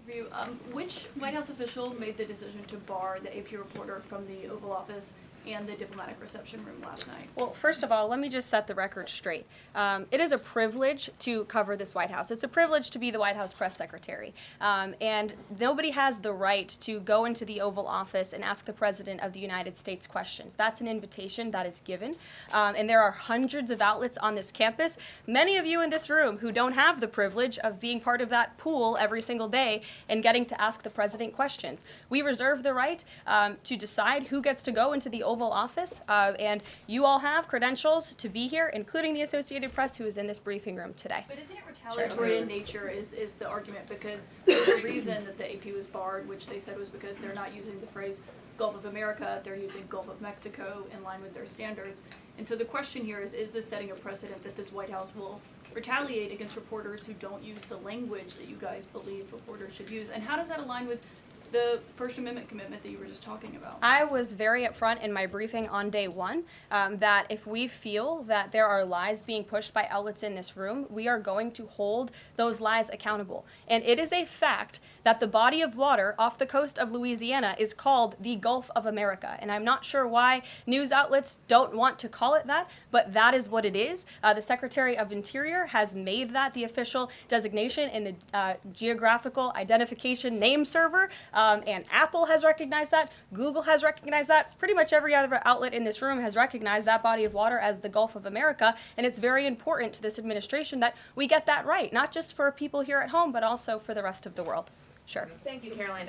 for you. Which White House official made the decision to bar the AP reporter from the Oval Office and the diplomatic reception room last night? Well, first of all, let me just set the record straight. It is a privilege to cover this White House. It's a privilege to be the White House press secretary. And nobody has the right to go into the Oval Office and ask the President of the United States questions. That's an invitation that is given. And there are hundreds of outlets on this campus, many of you in this room who don't have the privilege of being part of that pool every single day and getting to ask the President questions. We reserve the right to decide who gets to go into the Oval Office, and you all have credentials to be here, including the Associated Press, who is in this briefing room today. But isn't it retaliatory in nature is the argument, because the reason that the AP was barred, which they said was because they're not using the phrase Gulf of America, they're using Gulf of Mexico in line with their standards. And so the question here is this setting a precedent that this White House will retaliate against reporters who don't use the language that you guys believe reporters should use? And how does that align with the First Amendment commitment that you were just talking about? I was very upfront in my briefing on day one that if we feel that there are lies being pushed by outlets in this room, we are going to hold those lies accountable. And it is a fact that the body of water off the coast of Louisiana is called the Gulf of America. And I'm not sure why news outlets don't want to call it that, but that is what it is. The Secretary of Interior has made that the official designation in the Geographical Identification Name Server. And Apple has recognized that, Google has recognized that, pretty much every other outlet in this room has recognized that body of water as the Gulf of America, and it's very important to this administration that we get that right, not just for people here at home, but also for the rest of the world. Sure. Thank you, Caroline.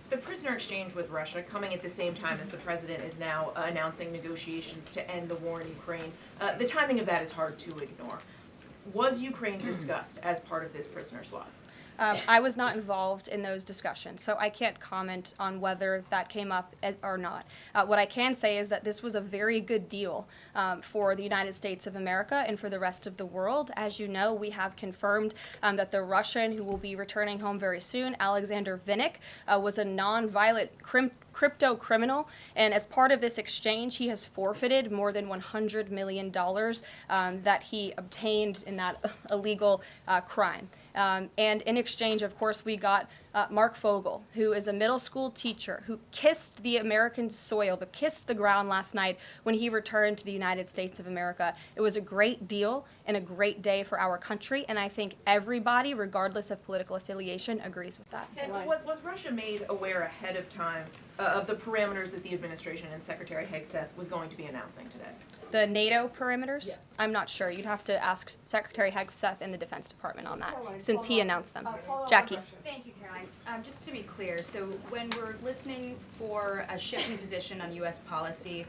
The prisoner exchange with Russia coming at the same time as the president is now announcing negotiations to end the war in Ukraine. The timing of that is hard to ignore. Was Ukraine discussed as part of this prisoner swap? I was not involved in those discussions, so I can't comment on whether that came up or not. What I can say is that this was a very good deal for the United States of America and for the rest of the world. As you know, we have confirmed that the Russian who will be returning home very soon, Alexander Vinnik, was a non-violent crypto criminal, and as part of this exchange, he has forfeited more than $100 million that he obtained in that illegal crime. And in exchange, of course, we got Mark Fogel, who is a middle school teacher who kissed the American soil, but kissed the ground last night when he returned to the United States of America. It was a great deal and a great day for our country, and I think everybody, regardless of political affiliation, agrees with that. And was Russia made aware ahead of time of the parameters that the administration and Secretary Hegseth was going to be announcing today? The NATO perimeters? Yes. I'm not sure. You'd have to ask Secretary Hegseth in the Defense Department on that, since he announced them. Jackie. Thank you, Caroline. Just to be clear, so when we're listening for a shift in position on U.S. policy,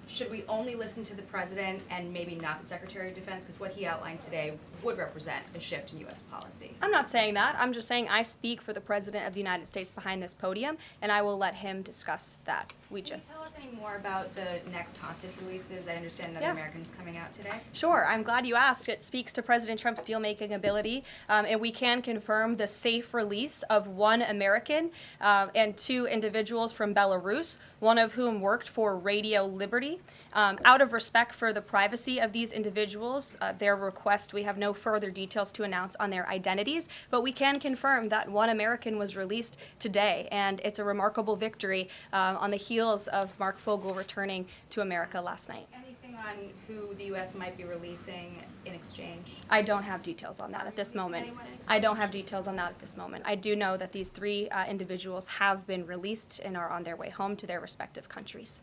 should we only listen to the president and maybe not the Secretary of Defense? Because what he outlined today would represent a shift in U.S. policy. I'm not saying that. I'm just saying I speak for the President of the United States behind this podium, and I will let him discuss that. Can you tell us any more about the next hostage releases? I understand another American's coming out today. Sure. I'm glad you asked. It speaks to President Trump's deal-making ability, and we can confirm the safe release of one American and two individuals from Belarus, one of whom worked for Radio Liberty. Out of respect for the privacy of these individuals, their request, we have no further details to announce on their identities, but we can confirm that one American was released today, and it's a remarkable victory on the heels of Mark Fogel returning to America last night. Anything on who the U.S. might be releasing in exchange? I don't have details on that at this moment. I don't have details on that at this moment. I do know that these three individuals have been released and are on their way home to their respective countries.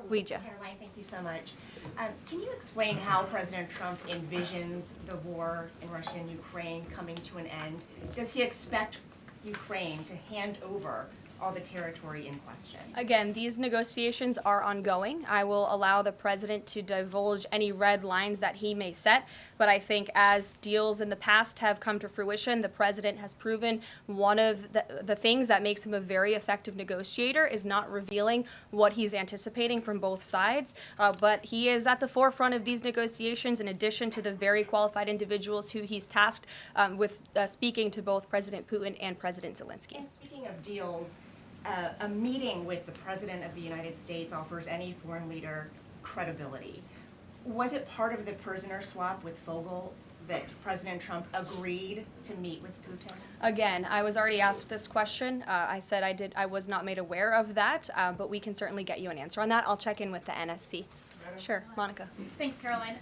Ouija. Caroline, thank you so much. Can you explain how President Trump envisions the war in Russia and Ukraine coming to an end? Does he expect Ukraine to hand over all the territory in question? Again, these negotiations are ongoing. I will allow the president to divulge any red lines that he may set, but I think as deals in the past have come to fruition, the president has proven one of the things that makes him a very effective negotiator is not revealing what he's anticipating from both sides, but he is at the forefront of these negotiations in addition to the very qualified individuals who he's tasked with speaking to both President Putin and President Zelensky. And speaking of deals, a meeting with the President of the United States offers any foreign leader credibility. Was it part of the prisoner swap with Fogel that President Trump agreed to meet with Putin? Again, I was already asked this question. I said I was not made aware of that, but we can certainly get you an answer on that. I'll check in with the NSC. Sure, Monica. Thanks, Caroline.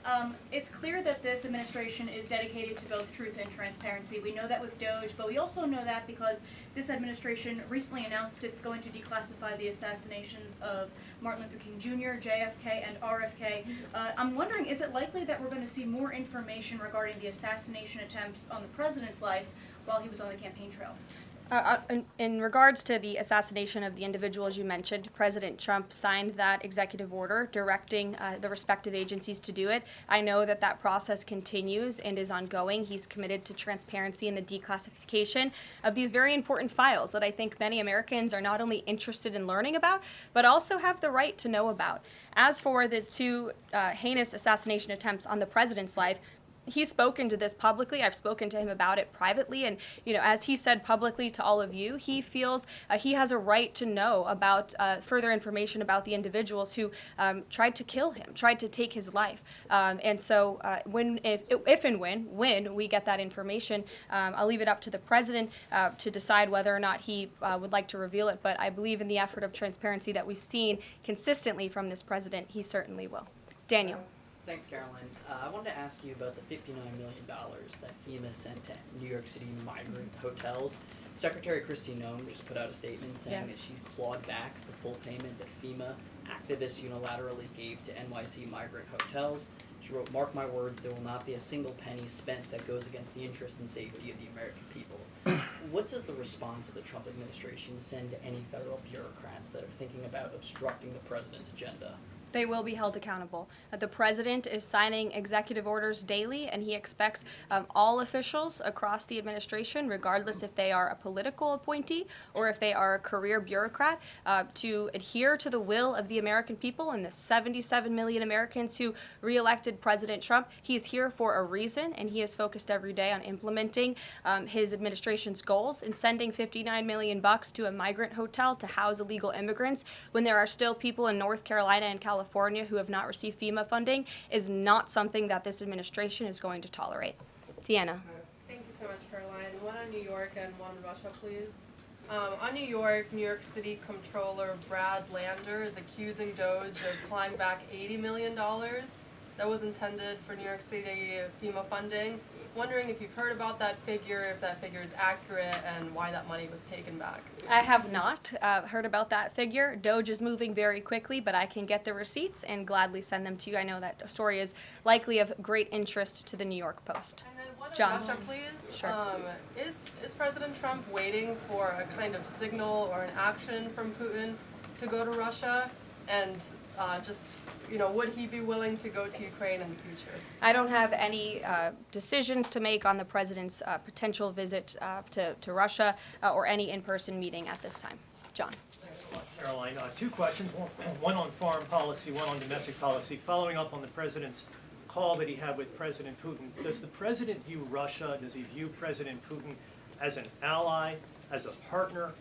It's clear that this administration is dedicated to both truth and transparency. We know that with DOJ, but we also know that because this administration recently announced it's going to declassify the assassinations of Martin Luther King Jr., JFK, and RFK. I'm wondering, is it likely that we're going to see more information regarding the assassination attempts on the president's life while he was on the campaign trail? In regards to the assassination of the individuals you mentioned, President Trump signed that executive order directing the respective agencies to do it. I know that that process continues and is ongoing. He's committed to transparency in the declassification of these very important files that I think many Americans are not only interested in learning about, but also have the right to know about. As for the two heinous assassination attempts on the president's life, he's spoken to this publicly. I've spoken to him about it privately, and as he said publicly to all of you, he feels he has a right to know about further information about the individuals who tried to kill him, tried to take his life. And so, if and when we get that information, I'll leave it up to the president to decide whether or not he would like to reveal it. But I believe in the effort of transparency that we've seen consistently from this president, he certainly will. Daniel. Thanks, Caroline. I wanted to ask you about the $59 million that FEMA sent to New York City migrant hotels. Secretary Kristi Noem just put out a statement saying that she clawed back the full payment that FEMA activists unilaterally gave to NYC migrant hotels. She wrote, "Mark my words, there will not be a single penny spent that goes against the interest and safety of the American people." What does the response of the Trump administration send to any federal bureaucrats that are thinking about obstructing the president's agenda? They will be held accountable. The president is signing executive orders daily, and he expects all officials across the administration, regardless if they are a political appointee or if they are a career bureaucrat, to adhere to the will of the American people and the 77 million Americans who reelected President Trump. He is here for a reason, and he is focused every day on implementing his administration's goals and sending $59 million to a migrant hotel to house illegal immigrants when there are still people in North Carolina and California who have not received FEMA funding is not something that this administration is going to tolerate. Deanna. Thank you so much, Caroline. One on New York and one on Russia, please. On New York City Comptroller Brad Lander is accusing DOJ of clawing back $80 million that was intended for New York City FEMA funding. Wondering if you've heard about that figure, if that figure is accurate, and why that money was taken back. I have not heard about that figure. DOJ is moving very quickly, but I can get the receipts and gladly send them to you. I know that story is likely of great interest to the New York Post. And then one John. on Russia, please. Sure. Is President Trump waiting for a kind of signal or an action from Putin to go to Russia? And would he be willing to go to Ukraine in the future? I don't have any decisions to make on the president's potential visit to Russia or any in-person meeting at this time. John. Thanks a lot, Caroline. Two questions, one on foreign policy, one on domestic policy. Following up on the president's call that he had with President Putin, does the president view Russia, does he view President Putin as an ally, as a partner,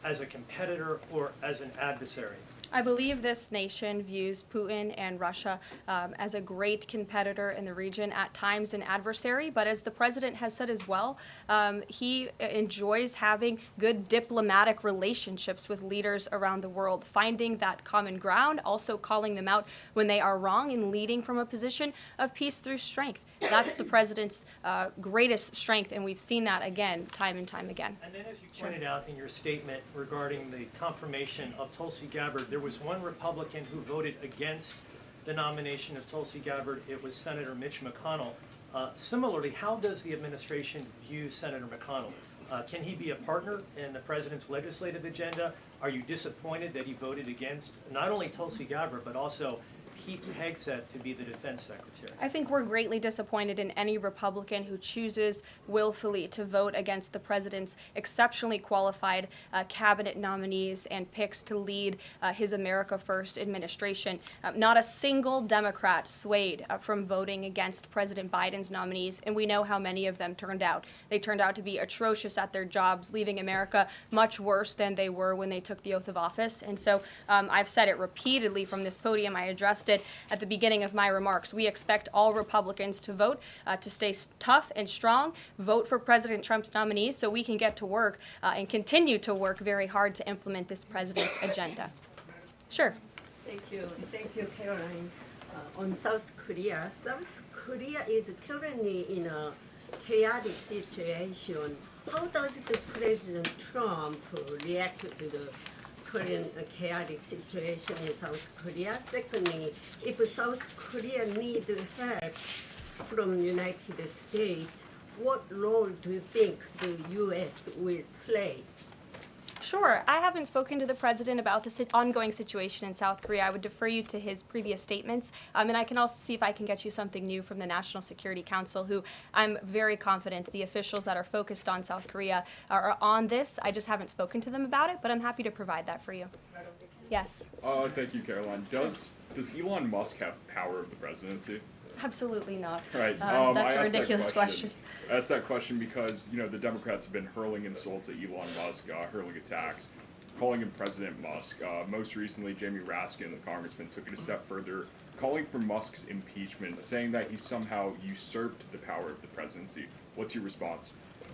as a competitor, or as an adversary? I believe this nation views Putin and Russia as a great competitor in the region, at times an adversary, but as the president has said as well, he enjoys having good diplomatic relationships with leaders around the world, finding that common ground, also calling them out when they are wrong, and leading from a position of peace through strength. That's the president's greatest strength, and we've seen that again, time and time again. And then as you pointed out in your statement regarding the confirmation of Tulsi Gabbard, there was one Republican who voted against the nomination of Tulsi Gabbard. It was Senator Mitch McConnell. Similarly, how does the administration view Senator McConnell? Can he be a partner in the president's legislative agenda? Are you disappointed that he voted against not only Tulsi Gabbard, but also Pete Hegseth to be the defense secretary? I think we're greatly disappointed in any Republican who chooses willfully to vote against the president's exceptionally qualified cabinet nominees and picks to lead his America First administration. Not a single Democrat swayed from voting against President Biden's nominees, and we know how many of them turned out. They turned out to be atrocious at their jobs, leaving America much worse than they were when they took the oath of office. And so I've said it repeatedly from this podium. I addressed it stated at the beginning of my remarks. We expect all Republicans to vote, to stay tough and strong, vote for President Trump's nominees so we can get to work and continue to work very hard to implement this president's agenda. Sure. Thank you, Caroline. On South Korea is currently in a chaotic situation. How does the President Trump react to the current chaotic situation in South Korea? Secondly, if South Korea needs help from United States, what role do you think the U.S. will play? Sure. I haven't spoken to the president about the ongoing situation in South Korea. I would defer you to his previous statements. And I can also see if I can get you something new from the National Security Council, who I'm very confident the officials that are focused on South Korea are on this. I just haven't spoken to them about it, but I'm happy to provide that for you. Yes. Thank you, Caroline. Does Elon Musk have power of the presidency? Absolutely not. Right. That's I a asked that ridiculous question. I asked that question because, the Democrats have been hurling insults at Elon Musk, hurling attacks, calling him President Musk. Most recently, Jamie Raskin, the congressman, took it a step further, calling for Musk's impeachment, saying that he somehow usurped the power of the presidency. What's your response?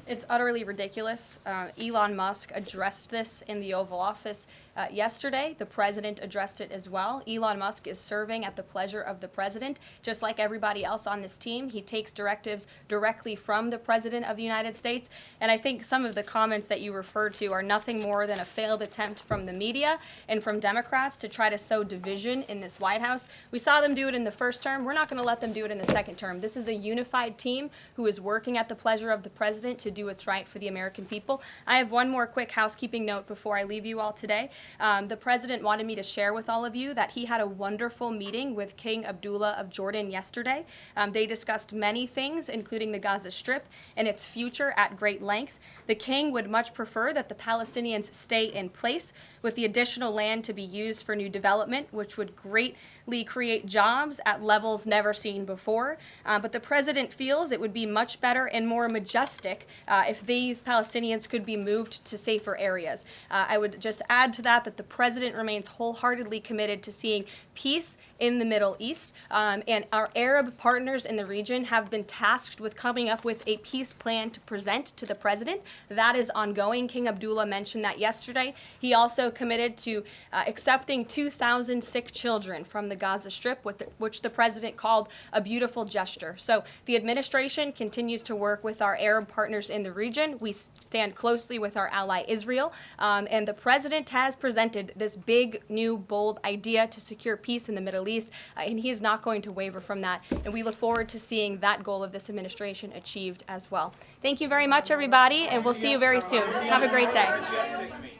It's utterly ridiculous. Elon Musk addressed this in the Oval Office yesterday. The president addressed it as well. Elon Musk is serving at the pleasure of the president, just like everybody else on this team. He takes directives directly from the president of the United States. And I think some of the comments that you referred to are nothing more than a failed attempt from the media and from Democrats to try to sow division in this White House. We saw them do it in the first term. We're not going to let them do it in the second term. This is a unified team who is working at the pleasure of the president to do what's right for the American people. I have one more quick housekeeping note before I leave you all today. The president wanted me to share with all of you that he had a wonderful meeting with King Abdullah of Jordan yesterday. They discussed many things, including the Gaza Strip and its future at great length. The king would much prefer that the Palestinians stay in place, with the additional land to be used for new development, which would greatly create jobs at levels never seen before. But the president feels it would be much better and more majestic if these Palestinians could be moved to safer areas. I would just add to that the president remains wholeheartedly committed to seeing peace in the Middle East, and our Arab partners in the region have been tasked with coming up with a peace plan to present to the president. That is ongoing. King Abdullah mentioned that yesterday. He also committed to accepting 2,000 sick children from the Gaza Strip, which the president called a beautiful gesture. So the administration continues to work with our Arab partners in the region. We stand closely with our ally Israel, and the president has presented this big, new, bold idea to secure peace in the Middle East, and he is not going to waver from that. And we look forward to seeing that goal of this administration achieved as well. Thank you very much, everybody, and we'll see you very soon. Have a great day.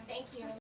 Thank you.